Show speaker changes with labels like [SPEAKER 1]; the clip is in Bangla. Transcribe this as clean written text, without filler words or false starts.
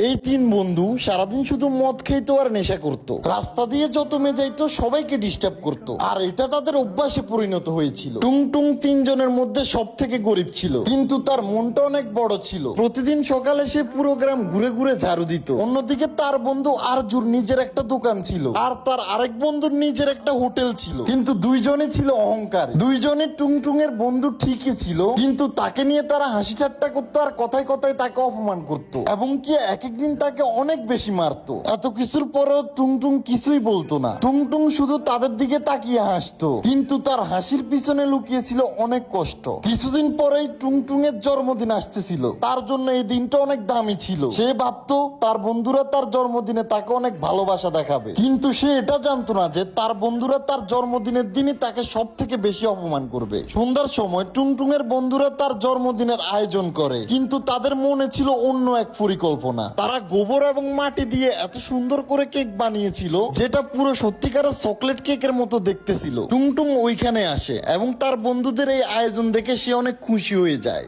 [SPEAKER 1] এই তিন বন্ধু সারাদিন শুধু মদ খেইতো আর নেশা করতো। রাস্তা দিয়ে যত মেয়ে যাইতো সবাইকে ডিস্টার্ব করতো, আর এটা তাদের অভ্যাসে পরিণত হয়েছিল। টুংটুং তিনজনের মধ্যে সব থেকে গরিব ছিল, কিন্তু তার মনটা অনেক বড় ছিল। প্রতিদিন সকালে সে পুরো গ্রাম ঘুরে ঘুরে ঝাড়ু দিত। অন্যদিকে তার বন্ধু আরজুর নিজের একটা দোকান ছিল, আর তার আরেক বন্ধুর নিজের একটা হোটেল ছিল। কিন্তু দুইজনে ছিল অহংকার। দুইজনে টুংটুং এর বন্ধু ঠিকই ছিল, কিন্তু তাকে নিয়ে তারা হাসি ঠাট্টা করতো আর কথায় কথায় তাকে অপমান করতো, এবং কি একদিন তাকে অনেক বেশি মারতো। এত কিছুর পরেও টুংটুং কিছুই বলতো না। টুংটুং শুধু তাদের দিকে তাকিয়ে হাসতো, কিন্তু তার হাসির পিছনে লুকিয়ে ছিল অনেক কষ্ট। কিছুদিন পরেই টুংটুং এর জন্মদিন আসতেছিল, তার জন্য এই দিনটা অনেক দামি ছিল। সে ভাবতো তার বন্ধুরা তার জন্মদিনে তাকে অনেক ভালোবাসা দেখাবে, কিন্তু সে এটা জানতো না যে তার বন্ধুরা তার জন্মদিনের দিনই তাকে সব থেকে বেশি অপমান করবে। সন্ধ্যার সময় টুংটুং এর বন্ধুরা তার জন্মদিনের আয়োজন করে, কিন্তু তাদের মনে ছিল অন্য এক পরিকল্পনা। তারা গোবর এবং মাটি দিয়ে এত সুন্দর করে কেক বানিয়েছিল, যেটা পুরো সত্যিকারের চকলেট কেকের মতো দেখতে ছিল। টুংটুং ওইখানে আসে এবং তার বন্ধুদের এই আয়োজন দেখে সে অনেক খুশি হয়ে যায়।